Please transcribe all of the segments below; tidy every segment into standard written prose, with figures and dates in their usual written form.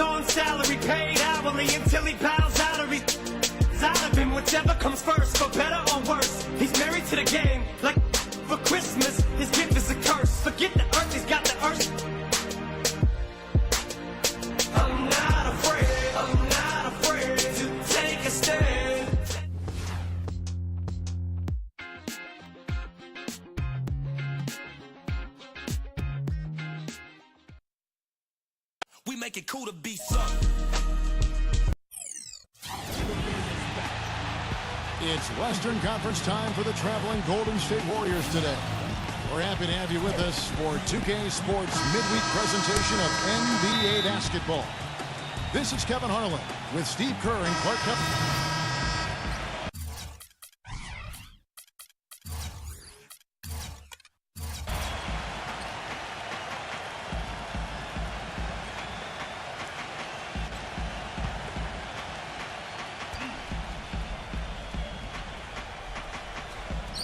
on salary, paid hourly until he bows out of his out of him. Whichever comes first, for better or worse. He's married to the game, like for Christmas. His gift is a curse. Forget the earth, he's got the earth. I'm not afraid to take a stand. We make it cool to be some. It's Western Conference time for the traveling Golden State Warriors today. We're happy to have you with us for 2K Sports midweek presentation of NBA basketball. This is Kevin Harlan with Steve Kerr and Clark Kevin.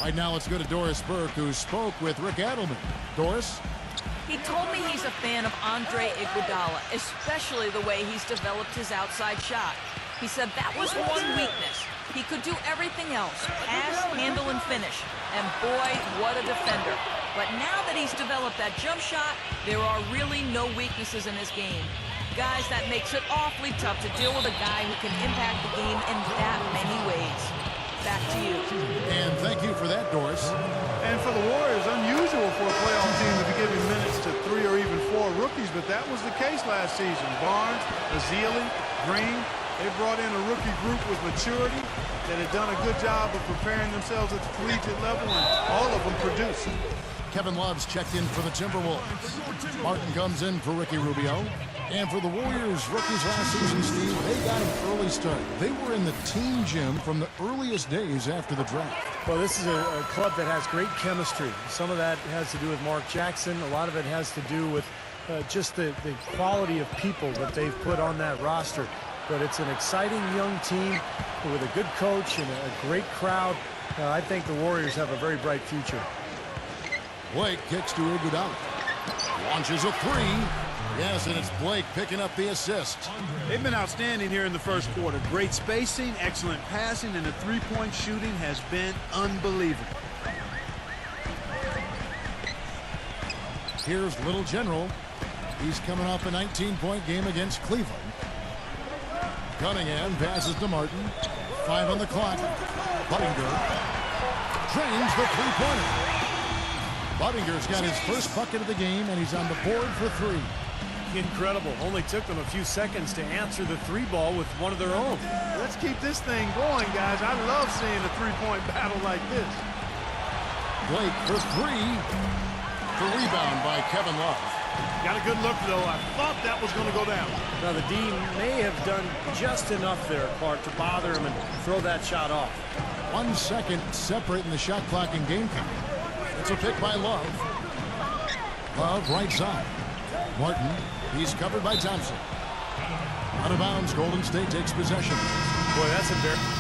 Right now, let's go to Doris Burke, who spoke with Rick Adelman. Doris? He told me he's a fan of Andre Iguodala, especially the way he's developed his outside shot. He said that was one weakness. He could do everything else, pass, handle, and finish. And boy, what a defender. But now that he's developed that jump shot, there are really no weaknesses in his game. Guys, that makes it awfully tough to deal with a guy who can impact the game in that many ways. Back to you. And thank you for that, Doris. And for the Warriors, unusual for a playoff team to be giving minutes to 3 or even 4 rookies, but that was the case last season. Barnes, Azili, Green, they brought in a rookie group with maturity that had done a good job of preparing themselves at the collegiate level, and all of them produced. Kevin Love's checked in for the Timberwolves. Martin comes in for Ricky Rubio. And for the Warriors rookies last season, Steve, they got an early start. They were in the team gym from the earliest days after the draft. Well, this is a club that has great chemistry. Some of that has to do with Mark Jackson. A lot of it has to do with just the quality of people that they've put on that roster. But it's an exciting young team with a good coach and a great crowd. I think the Warriors have a very bright future. Blake kicks to Iguodala. Launches a three. Yes, and it's Blake picking up the assist. They've been outstanding here in the first quarter. Great spacing, excellent passing, and the three-point shooting has been unbelievable. Here's Little General. He's coming off a 19-point game against Cleveland. Cunningham passes to Martin. 5 on the clock. Buttinger drains the three-pointer. Buttinger's got his first bucket of the game, and he's on the board for 3. Incredible. Only took them a few seconds to answer the three ball with one of their own. Let's keep this thing going, guys. I love seeing a three-point battle like this. Blake for 3. The rebound by Kevin Love. Got a good look, though. I thought that was going to go down. Now, the D may have done just enough there, Clark, to bother him and throw that shot off. 1 second separating the shot clock and game count. It's a pick by Love. Love right side. Martin, he's covered by Thompson. Out of bounds, Golden State takes possession. Boy, that's embarrassing.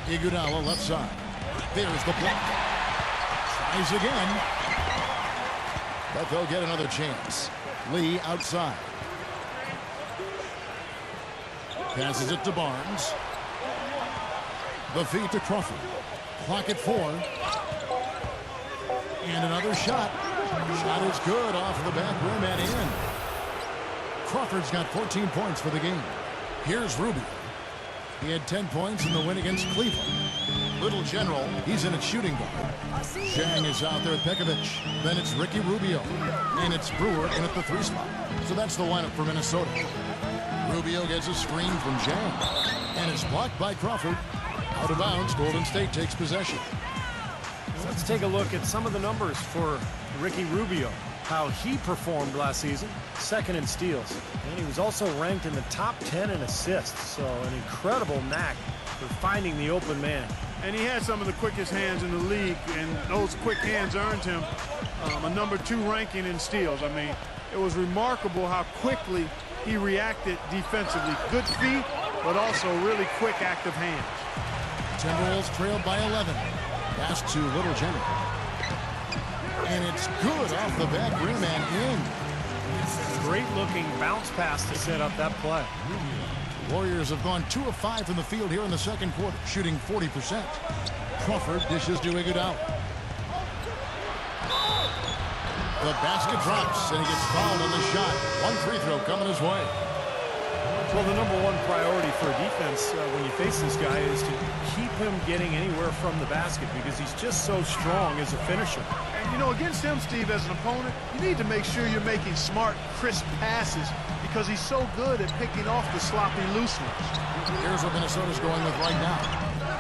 Iguodala left side. There's the block. Tries again. But they'll get another chance. Lee outside. Passes it to Barnes. The feed to Crawford. Clock at 4. And another shot. Shot is good off the back rim and in. Crawford's got 14 points for the game. Here's Rubio. He had 10 points in the win against Cleveland. Little General, he's in at shooting guard. Zhang is out there at Pekovic. Then it's Ricky Rubio. And it's Brewer in at the 3 spot. So that's the lineup for Minnesota. Rubio gets a screen from Zhang. And it's blocked by Crawford. Out of bounds, Golden State takes possession. Let's take a look at some of the numbers for Ricky Rubio. How he performed last season, 2nd in steals. And he was also ranked in the top 10 in assists. So an incredible knack for finding the open man. And he had some of the quickest hands in the league, and those quick hands earned him a #2 ranking in steals. I mean, it was remarkable how quickly he reacted defensively. Good feet, but also really quick, active hands. Timberwolves trailed by 11. Pass to Little General. And it's good off the back rim and in. Great looking bounce pass to set up that play. Warriors have gone 2 of 5 from the field here in the second quarter, shooting 40%. Crawford dishes to Iguodala. The basket drops, and he gets fouled on the shot. One free throw coming his way. Well, the number one priority for a defense when you face this guy is to keep him getting anywhere from the basket because he's just so strong as a finisher. And, you know, against him, Steve, as an opponent, you need to make sure you're making smart, crisp passes because he's so good at picking off the sloppy loose ones. Here's what Minnesota's going with right now.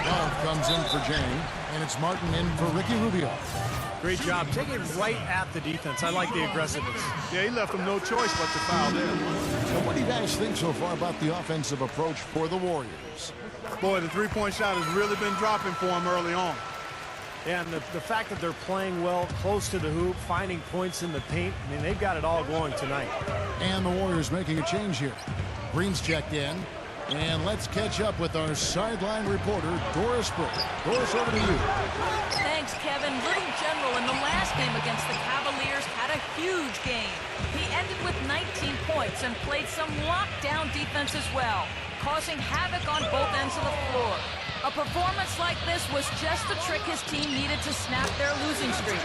Love comes in for Jane, and it's Martin in for Ricky Rubio. Great job. Take it right at the defense. I like the aggressiveness. Yeah, he left him no choice but to foul there. So what do you guys think so far about the offensive approach for the Warriors? Boy, the three-point shot has really been dropping for him early on. And the fact that they're playing well, close to the hoop, finding points in the paint, I mean, they've got it all going tonight. And the Warriors making a change here. Green's checked in. And let's catch up with our sideline reporter, Doris Brooke. Doris, over to you. Thanks, Kevin. Little General in the last game against the Cavaliers had a huge game. He ended with 19 points and played some lockdown defense as well, causing havoc on both ends of the floor. A performance like this was just the trick his team needed to snap their losing streak.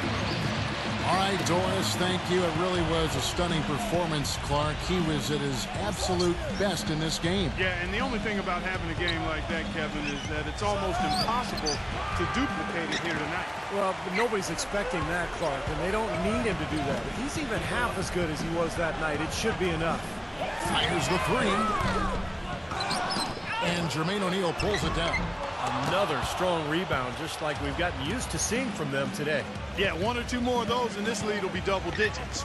All right, Doris, thank you. It really was a stunning performance, Clark. He was at his absolute best in this game. Yeah, and the only thing about having a game like that, Kevin, is that it's almost impossible to duplicate it here tonight. Well, but nobody's expecting that, Clark, and they don't need him to do that. If he's even half as good as he was that night, it should be enough. Fires the three. And Jermaine O'Neal pulls it down. Another strong rebound, just like we've gotten used to seeing from them today. Yeah, 1 or 2 more of those, and this lead will be double digits.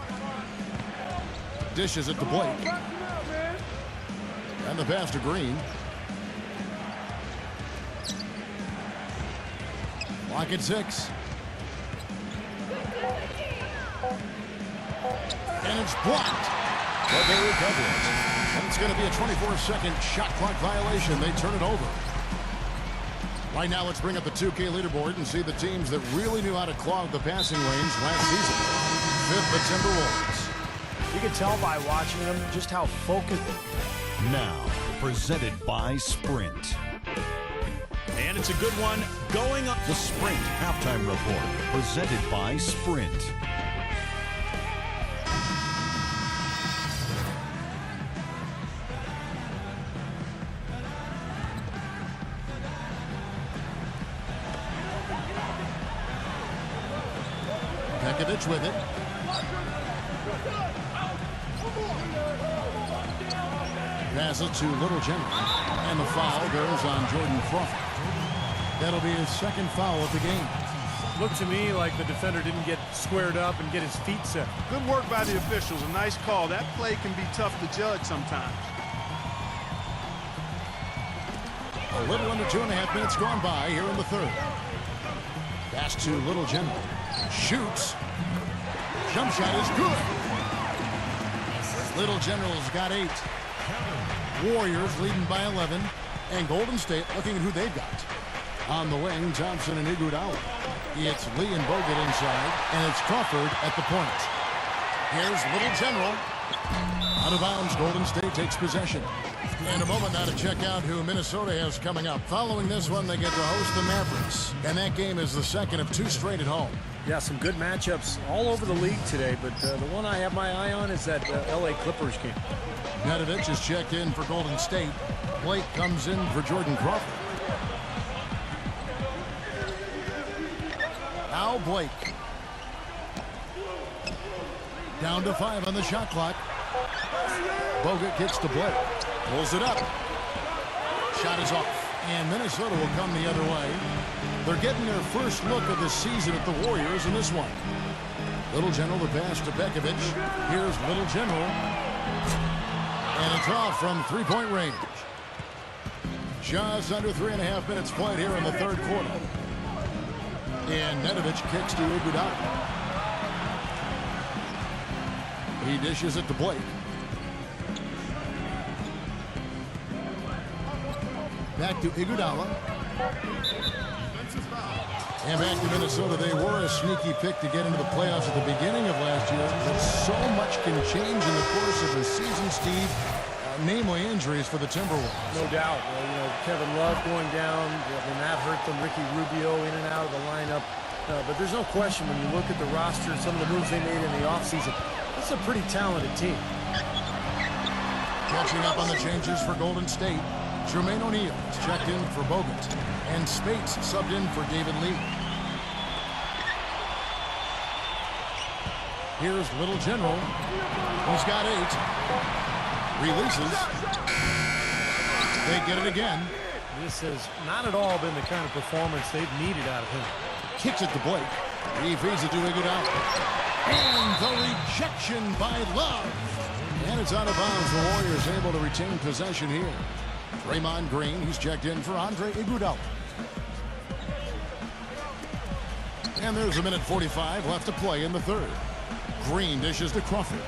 Dishes it to Blake. And the pass to Green. Lock at 6. And it's blocked. But they recover it. And it's going to be a 24-second shot clock violation. They turn it over. Right now, let's bring up the 2K leaderboard and see the teams that really knew how to clog the passing lanes last season. 5th, the Timberwolves. You can tell by watching them just how focused. Now, presented by Sprint. And it's a good one going up. The Sprint Halftime Report, presented by Sprint. With it. Pass it to Little General. And the foul goes on Jordan Crawford. That'll be his second foul of the game. Looked to me like the defender didn't get squared up and get his feet set. Good work by the officials. A nice call. That play can be tough to judge sometimes. A little under 2.5 minutes gone by here in the third. Pass to Little General. Shoots. Jump shot is good. Little General's got 8. Warriors leading by 11. And Golden State looking at who they've got. On the wing, Thompson and Iguodala. It's Lee and Bogut inside. And it's Crawford at the point. Here's Little General. Out of bounds, Golden State takes possession. In a moment now to check out who Minnesota has coming up. Following this one, they get to host the Mavericks. And that game is the second of 2 straight at home. Yeah, some good matchups all over the league today, but the one I have my eye on is that L.A. Clippers game. Nedovich is checked in for Golden State. Blake comes in for Jordan Crawford. Now Blake. Down to 5 on the shot clock. Bogut kicks to Blake. Pulls it up. Shot is off. And Minnesota will come the other way. They're getting their first look of the season at the Warriors in this one. Little General the pass to Bekovic. Here's Little General. And it's off from 3-point range. Just under 3.5 minutes played here in the third quarter. And Nedovich kicks to Iguodala. He dishes it to Blake. Back to Iguodala. And back to Minnesota. They were a sneaky pick to get into the playoffs at the beginning of last year. But so much can change in the course of the season, Steve. Namely injuries for the Timberwolves. No doubt. Kevin Love going down. That hurt them. Ricky Rubio in and out of the lineup. But there's no question when you look at the roster and some of the moves they made in the offseason, that's a pretty talented team. Catching up on the changes for Golden State. Jermaine O'Neal is checked in for Bogut. And Spates subbed in for David Lee. Here's Little General. He's got 8. Releases. They get it again. This has not at all been the kind of performance they've needed out of him. Kicks it to Blake. He feeds it to Iguodala. And the rejection by Love. And it's out of bounds. The Warriors able to retain possession here. Draymond Green, he's checked in for Andre Iguodala. And there's a minute 45 left to play in the third. Green dishes to Crawford.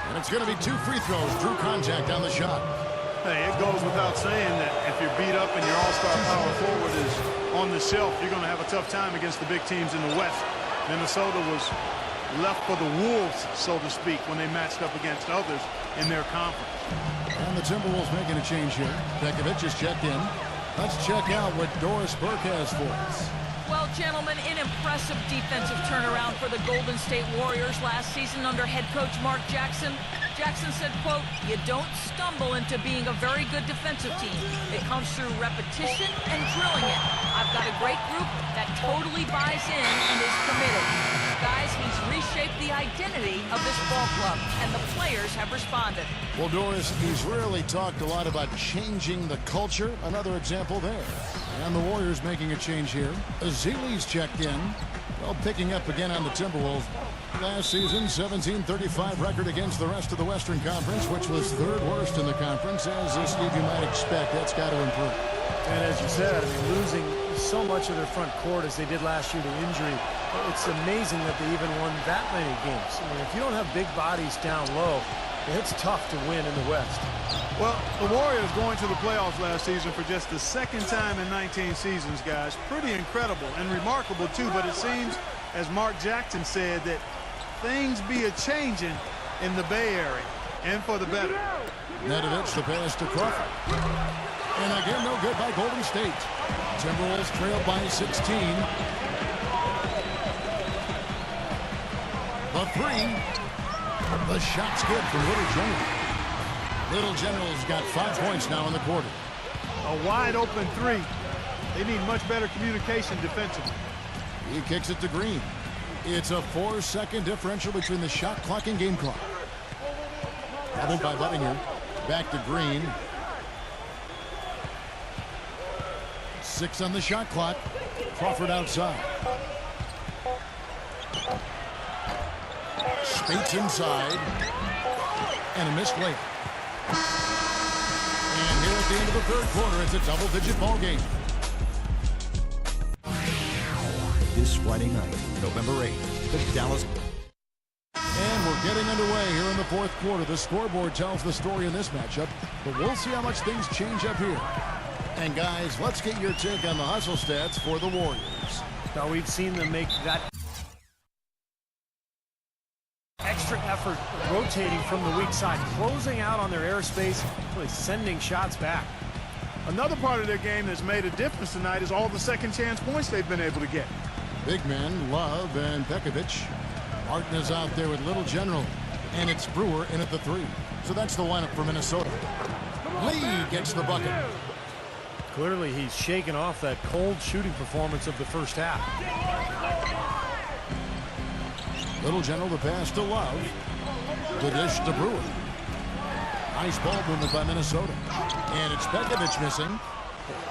And it's going to be 2 free throws. Drew contact on the shot. Hey, it goes without saying that if you're beat up and your all-star power forward is on the shelf, you're going to have a tough time against the big teams in the West. Minnesota was left for the wolves, so to speak, when they matched up against others in their conference. And the Timberwolves making a change here. Pekovic is checked in. Let's check out what Doris Burke has for us. Well, gentlemen, an impressive defensive turnaround for the Golden State Warriors last season under head coach Mark Jackson. Jackson said, quote, "You don't stumble into being a very good defensive team. It comes through repetition and drilling it. I've got a great group that totally buys in and is committed. Guys, he's reshaped the identity of this ball club, and the players have responded." Well, Doris, he's really talked a lot about changing the culture. Another example there. And the Warriors making a change here. Azili's checked in. Well, picking up again on the Timberwolves. Last season, 17-35 record against the rest of the Western Conference, which was 3rd worst in the conference. As Steve, you might expect, that's got to improve. And as you said, I mean, losing so much of their front court as they did last year to injury, it's amazing that they even won that many games. I mean, if you don't have big bodies down low, it's tough to win in the West. Well, the Warriors going to the playoffs last season for just the 2nd time in 19 seasons, guys. Pretty incredible and remarkable, too. But it seems, as Mark Jackson said, that things be a-changing in the Bay Area, and for the better. Nedovic, the pass to Crawford. And again, no good by Golden State. Timberwolves trailed by 16. The 3. The shot's good from Little General. Little General's got 5 points now in the quarter. A wide-open 3. They need much better communication defensively. He kicks it to Green. It's a 4-second differential between the shot clock and game clock. Doubled by Buttinger. Back to Green. 6 on the shot clock. Crawford outside. Spates inside. And a missed layup. And here at the end of the 3rd quarter, it's a double-digit ball game. This Friday night, November 8th, the Dallas. And we're getting underway here in the 4th quarter. The scoreboard tells the story in this matchup, but we'll see how much things change up here. And guys, let's get your take on the hustle stats for the Warriors. Now, we've seen them make that extra effort rotating from the weak side, closing out on their airspace, really sending shots back. Another part of their game that's made a difference tonight is all the second-chance points they've been able to get. Big men, Love and Pekovic. Martin is out there with Little General. And it's Brewer in at the 3. So that's the lineup for Minnesota. Lee gets the bucket. Clearly, he's shaken off that cold shooting performance of the first half. Little General, the pass to Love. The dish to Brewer. Nice ball movement by Minnesota. And it's Pekovic missing.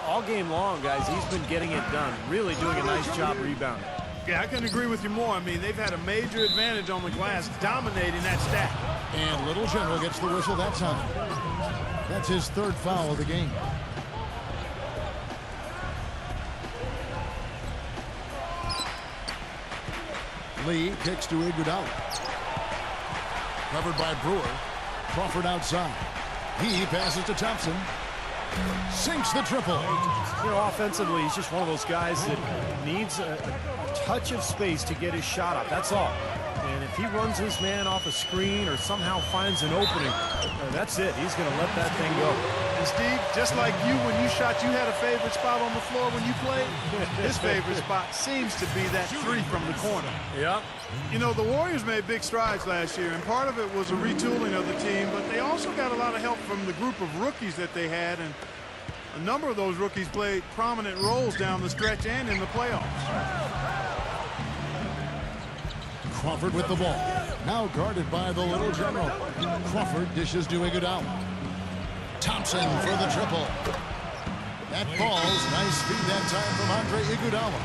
All game long, guys, he's been getting it done. Really doing a nice job rebounding. Yeah, I couldn't agree with you more. I mean, they've had a major advantage on the glass, dominating that stack. And Little General gets the whistle that time. That's his 3rd foul of the game. Lee kicks to Iguodala. Covered by Brewer. Crawford outside. He passes to Thompson. Sinks the triple. You know, offensively, he's just one of those guys that needs a touch of space to get his shot up. That's all. And if he runs his man off a screen or somehow finds an opening, that's it. He's going to let that thing go. And Steve, just like you, when you shot, you had a favorite spot on the floor when you played. His favorite spot seems to be that three from the corner. Yeah. You know, the Warriors made big strides last year, and part of it was a retooling of the team, but they also got a lot of help from the group of rookies that they had, and a number of those rookies played prominent roles down the stretch and in the playoffs. Crawford with the ball. Now guarded by the little general. Crawford dishes to Iguodala. Thompson for the triple. That falls. Nice feed that time from Andre Iguodala.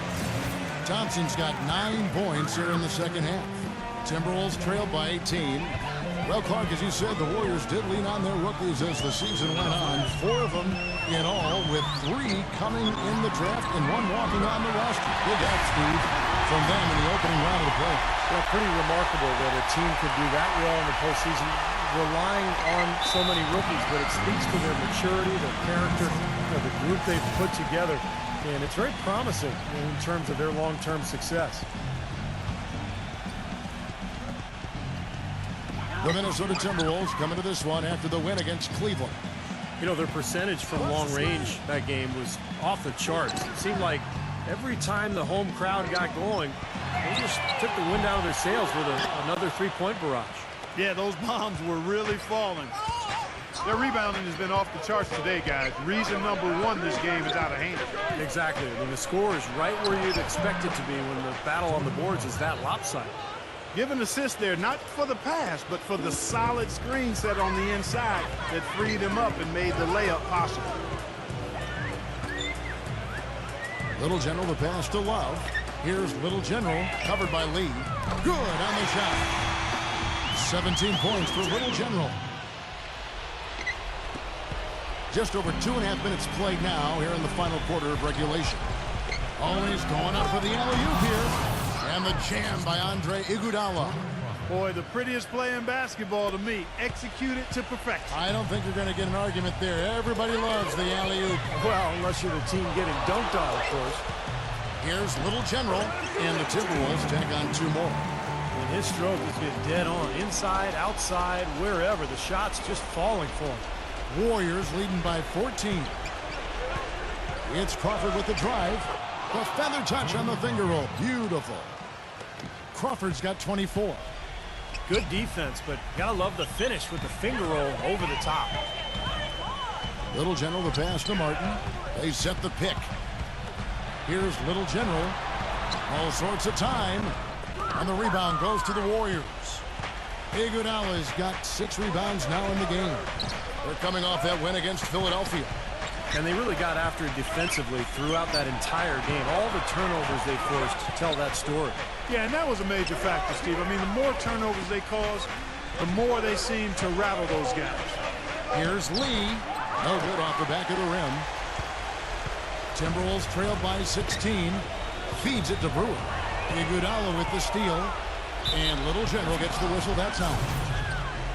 Thompson's got 9 points here in the second half. Timberwolves trailed by 18. Well, Clark, as you said, the Warriors did lean on their rookies as the season went on. 4 of them in all, with 3 coming in the draft and 1 walking on the roster. Big help, Steve, from them in the opening round of the playoffs. Well, pretty remarkable that a team could do that well in the postseason, relying on so many rookies, but it speaks to their maturity, their character, the group they've put together, and it's very promising in terms of their long-term success. The Minnesota Timberwolves coming to this one after the win against Cleveland. You know, their percentage from long range that game was off the charts. It seemed like every time the home crowd got going, they just took the wind out of their sails with another three-point barrage. Yeah, those bombs were really falling. Their rebounding has been off the charts today, guys. Reason number 1, this game is out of hand. Exactly. I mean, the score is right where you'd expect it to be when the battle on the boards is that lopsided. Give an assist there, not for the pass, but for the solid screen set on the inside that freed him up and made the layup possible. Little General the pass to Love. Here's Little General, covered by Lee. Good on the shot. 17 points for Little General. Just over 2.5 minutes played now here in the final quarter of regulation. Always going up for the alley-oop here. And the jam by Andre Iguodala. Boy, the prettiest play in basketball to me. Executed to perfection. I don't think you're going to get an argument there. Everybody loves the alley-oop. Well, unless you're the team getting dunked on, of course. Here's Little General, and the Timberwolves tack on 2 more. And his stroke has been dead on. Inside, outside, wherever. The shot's just falling for him. Warriors leading by 14. It's Crawford with the drive. The feather touch on the finger roll. Beautiful. Crawford's got 24. Good defense, but gotta love the finish with the finger roll over the top. Little General the pass to Martin. They set the pick. Here's Little General. All sorts of time. And the rebound goes to the Warriors. Iguodala's got 6 rebounds now in the game. They're coming off that win against Philadelphia. And they really got after it defensively throughout that entire game. All the turnovers they forced to tell that story. Yeah, and that was a major factor, Steve. I mean, the more turnovers they cause, the more they seem to rattle those guys. Here's Lee. No good off the back of the rim. Timberwolves trailed by 16. Feeds it to Brewer. Iguodala with the steal. And Little General gets the whistle that time.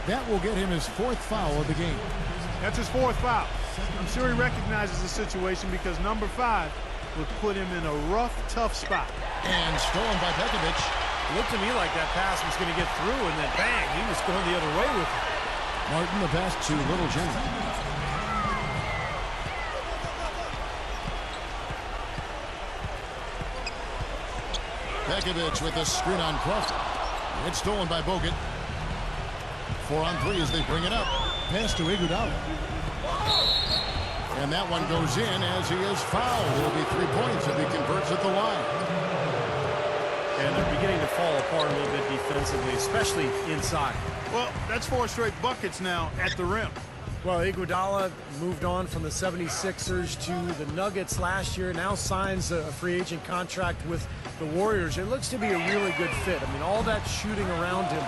That will get him his 4th foul of the game. That's his 4th foul. I'm sure he recognizes the situation because number 5 would put him in a rough, tough spot. And stolen by Pekovic. Looked to me like that pass was going to get through, and then bang, he was going the other way with it. Martin the pass to Little General. Pekovic with a screen on Crawford. It's stolen by Bogut. 4 on 3 as they bring it up. Pass to Iguodala. And that one goes in as he is fouled. It'll be 3 points if he converts at the line. And they're beginning to fall apart a little bit defensively, especially inside. Well, that's 4 straight buckets now at the rim. Well, Iguodala moved on from the 76ers to the Nuggets last year, now signs a free agent contract with the Warriors. It looks to be a really good fit. I mean, all that shooting around him,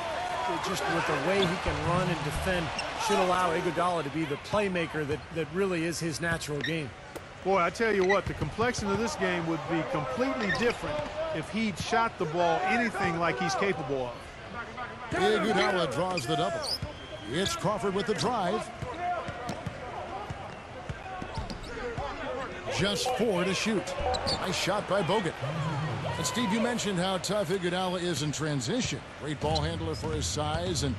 just with the way he can run and defend, should allow Iguodala to be the playmaker that really is his natural game. Boy, I tell you what, the complexion of this game would be completely different if he'd shot the ball anything like he's capable of. Iguodala draws the double. It's Crawford with the drive. Just 4 to shoot. Nice shot by Bogut. And Steve, you mentioned how tough Iguodala is in transition. Great ball handler for his size. And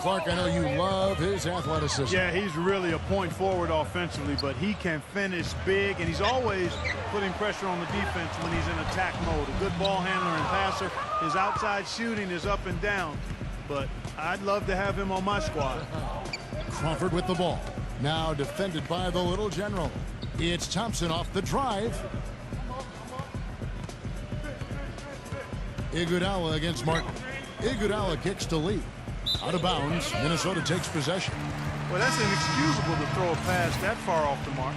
Clark, I know you love his athleticism. Yeah, he's really a point forward offensively, but he can finish big, and he's always putting pressure on the defense when he's in attack mode. A good ball handler and passer. His outside shooting is up and down, but I'd love to have him on my squad. Crawford with the ball. Now defended by the little general. It's Thompson off the drive. Iguodala against Martin. Iguodala kicks to Lee. Out of bounds. Minnesota takes possession. Well, that's inexcusable to throw a pass that far off the mark.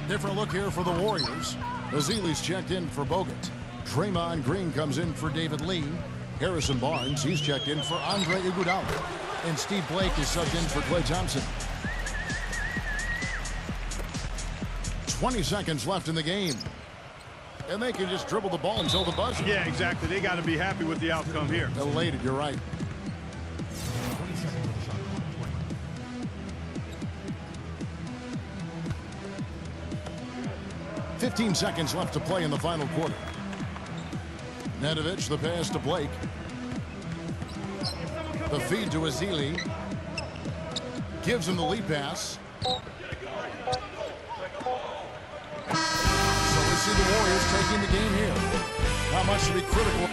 Different look here for the Warriors. Ezeli's checked in for Bogut. Draymond Green comes in for David Lee. Harrison Barnes, he's checked in for Andre Iguodala. And Steve Blake is subbed in for Klay Thompson. 20 seconds left in the game. And they can just dribble the ball until the buzzer. Yeah, exactly. They got to be happy with the outcome here. Elated, you're right. $15 seconds left to play in the final quarter. Nedovic, the pass to Blake. The feed to Ezeli. Gives him the lead pass. So we see the Warriors taking the game here. Not much to be critical.